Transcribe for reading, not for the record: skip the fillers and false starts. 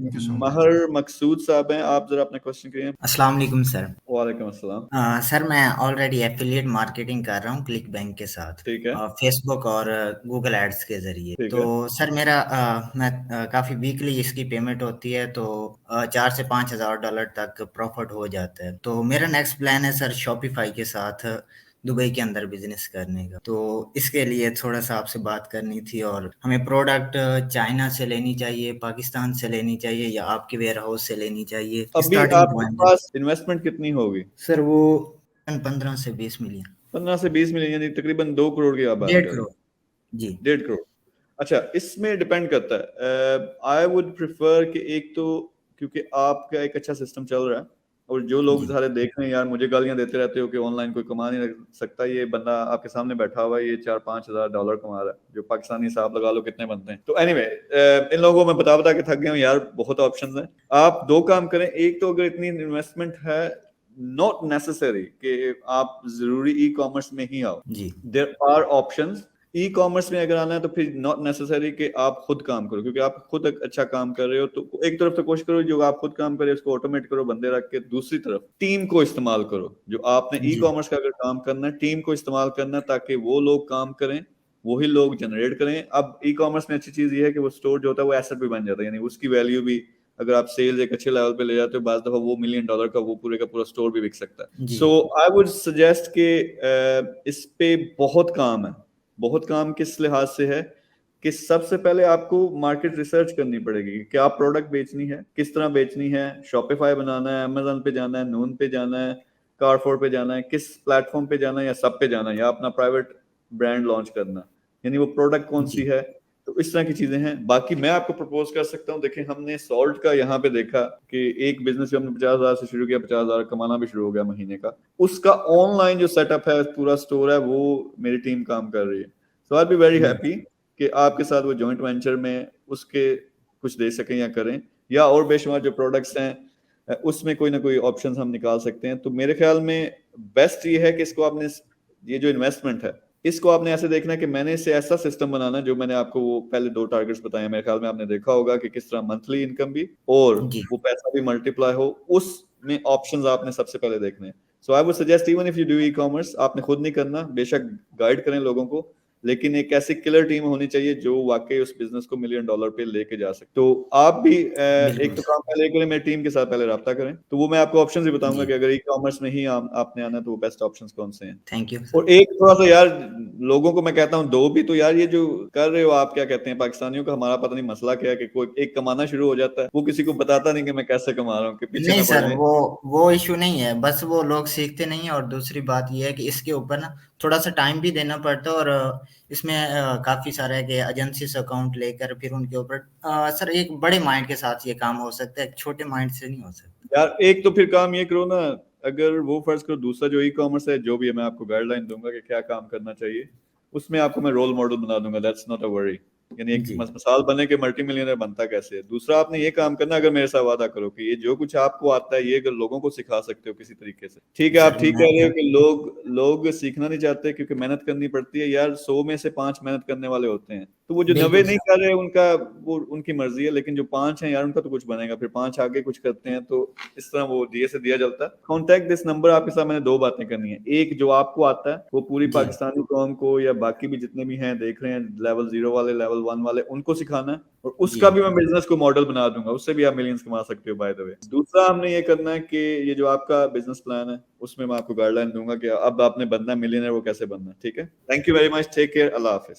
Thank you so much. Mahar Maqsood साहब हैं, आप जरा अपना क्वेश्चन करिए। अस्सलाम वालेकुम सर। वालेकुम अस्सलाम। सर मैं ऑलरेडी एफिलिएट मार्केटिंग कर रहा हूँ क्लिक बैंक के साथ, ठीक है, फेसबुक और गूगल एड्स के ज़रिए। ठीक तो है। सर मेरा मैं काफ़ी वीकली इसकी पेमेंट होती है, तो 4 से 5 हज़ार डॉलर तक प्रॉफिट हो जाता है। तो मेरा नेक्स्ट प्लान है सर शॉपिफाई के साथ दुबई के अंदर बिजनेस करने का। तो इसके लिए थोड़ा सा आपसे बात करनी थी। और हमें प्रोडक्ट चाइना से लेनी चाहिए, पाकिस्तान से लेनी चाहिए, या आपके वेयर हाउस से लेनी चाहिए? अभी स्टार्टिंग आपके पॉइंट पास इन्वेस्टमेंट कितनी होगी? सर वो 15 से 20 मिलियन। 15 से 20 मिलियन, यानी तकरीबन 2 करोड़ की आप बात डेढ़ कर रहे करोड़ हैं। जी। 1.5 करोड़। अच्छा, इसमें डिपेंड करता है। आई वुड प्रिफर कि एक तो, क्योंकि आपका एक अच्छा सिस्टम चल रहा है और जो लोग जी। सारे देख रहे हैं, यार मुझे गालियां देते रहते हो कि ऑनलाइन कोई कमा नहीं सकता, ये बंदा आपके सामने बैठा हुआ है, ये 4-5 हज़ार डॉलर कमा रहा है, जो पाकिस्तानी हिसाब लगा लो कितने बनते हैं। तो एनीवे, इन लोगों को मैं बता बता के थक गया हूँ यार, बहुत ऑप्शंस हैं। आप दो काम करें, एक तो अगर इतनी इन्वेस्टमेंट है, नॉट नेसेसरी कि आप जरूरी ई कॉमर्स में ही आओ। जी। There are options. E commerce में अगर आना है तो फिर नॉट नेसेसरी कि आप खुद काम करो, क्योंकि आप खुद एक अच्छा काम कर रहे हो। तो एक तरफ तो कोशिश करो जो आप खुद काम करे उसको ऑटोमेट करो, बंदे रख के। दूसरी तरफ टीम को इस्तेमाल करो। जो आपने ई जी। कॉमर्स का अगर काम करना है, टीम को इस्तेमाल करना है ताकि वो लोग काम करें, वही लोग जनरेट करें। अब ई कॉमर्स में अच्छी चीज ये है कि वो स्टोर जो होता है वो एसेट भी बन जाता है, यानी उसकी वैल्यू भी, अगर आप सेल्स एक अच्छे लेवल पे ले जाते हो, बाज दफा वो $1 मिलियन का वो पूरे का पूरा स्टोर भी बिक सकता है। जी। सो आई वुड सजेस्ट कि इस पे बहुत काम है। बहुत काम किस लिहाज से है कि सबसे पहले आपको मार्केट रिसर्च करनी पड़ेगी कि क्या प्रोडक्ट बेचनी है, किस तरह बेचनी है। शॉपिफाई बनाना है, अमेजन पे जाना है, नून पे जाना है, कारफोर पे जाना है, किस प्लेटफॉर्म पे जाना है, या सब पे जाना है, या अपना प्राइवेट ब्रांड लॉन्च करना है, यानी वो प्रोडक्ट कौन सी जी। है। तो इस तरह की चीजें हैं। बाकी मैं आपको प्रपोज कर सकता हूँ, देखिए हमने सॉल्ट का यहाँ पे देखा कि एक बिजनेस जो हमने 50,000 से शुरू किया, 50,000 कमाना भी शुरू हो गया महीने का। उसका ऑनलाइन जो सेटअप है, पूरा स्टोर है, वो मेरी टीम काम कर रही है। सो आई बी वेरी जी। हैप्पी कि आपके साथ वो जॉइंट वेंचर में उसके कुछ दे सकें या करें, या और बेशुमार जो प्रोडक्ट्स हैं उसमें कोई ना कोई ऑप्शंस हम निकाल सकते हैं। तो मेरे ख्याल में बेस्ट ये है कि इसको आपने, ये जो इन्वेस्टमेंट है, इसको आपने ऐसे देखना है कि मैंने इसे ऐसा सिस्टम बनाना है, जो मैंने आपको वो पहले 2 टारगेट्स बताए, मेरे ख्याल में आपने देखा होगा कि किस तरह मंथली इनकम भी और जी। वो पैसा भी मल्टीप्लाई हो, उसमें ऑप्शंस आपने सबसे पहले देखने हैं। So I would suggest even if you do e commerce, आपने खुद नहीं करना, बेशक गाइड करें लोगों को, लेकिन एक ऐसी किलर टीम होनी चाहिए जो वाकई उस बिजनेस को $1 मिलियन पे लेके जा सके। तो आप भी एक बिल्कुल तो सर। काम पहले करें, मेरी टीम के साथ पहले रब्ता करें, तो वो मैं आपको ऑप्शंस भी बताऊंगा जी। कि अगर ई कॉमर्स में ही आपने आना है तो वो बेस्ट ऑप्शंस कौन से हैं। Thank you sir. और एक थोड़ा सा यार, लोगों को मैं कहता हूँ दो भी, तो यार ये जो कर रहे हो आप, क्या कहते हैं पाकिस्तानियों का, हमारा पता नहीं मसला क्या है कि कोई एक कमाना शुरू हो जाता है, वो किसी को बताता नहीं कि मैं कैसे कमा रहा हूँ, कि पीछे नहीं ना पड़ सर, जाए। वो इशू नहीं है, बस वो लोग सीखते नहीं है। और दूसरी बात ये है कि इसके ऊपर ना थोड़ा सा टाइम भी देना पड़ता है। और इसमें काफ़ी सारा है कि एजेंसी से अकाउंट लेकर फिर उनके ऊपर सर एक बड़े माइंड के साथ ये काम हो सकता है, एक छोटे माइंड से नहीं हो सकता। यार एक तो फिर काम ये करो ना, अगर वो फर्ज करो, दूसरा जो ई कॉमर्स है, जो भी है, मैं आपको गाइडलाइन दूंगा कि क्या काम करना चाहिए, उसमें आपको मैं रोल मॉडल बना दूंगा, दैट्स नॉट अ वरी। यानी एक जी। मिसाल बने कि मल्टी मिलियनर बनता कैसे है। दूसरा आपने ये काम करना, अगर मेरे साथ वादा करो कि ये जो कुछ आपको आता है, ये अगर लोगों को सिखा सकते हो किसी तरीके से, ठीक है, आप सर ठीक मैं कह रहे हो कि लोग लोग सीखना नहीं चाहते क्योंकि मेहनत करनी पड़ती है। यार 100 में से 5 मेहनत करने वाले होते हैं, तो वो जो 90 बिल्कुल नहीं सर। कर रहे उनका, वो उनकी मर्जी है, लेकिन जो 5 हैं यार, उनका तो कुछ बनेगा। फिर 5 आगे कुछ करते हैं, तो इस तरह वो दिए से दिया जलता है। कॉन्टैक्ट दिस नंबर, आपके साथ मैंने दो बातें करनी है। एक, जो आपको आता है वो पूरी जी। पाकिस्तानी कौम को, या बाकी भी जितने भी हैं देख रहे हैं, लेवल 0 वाले, लेवल 1 वाले, उनको सिखाना है। और जी। उसका भी मैं बिजनेस को मॉडल बना दूंगा, उससे भी आप मिलियंस कमा सकते हो बाय द वे। दूसरा हमने ये करना है कि ये जो आपका बिजनेस प्लान है, उसमें मैं आपको गाइडलाइन दूंगा कि अब आपने बनना है मिलियनर, वो कैसे बनना है। ठीक है, thank you very much, take care, अल्लाह हाफिज।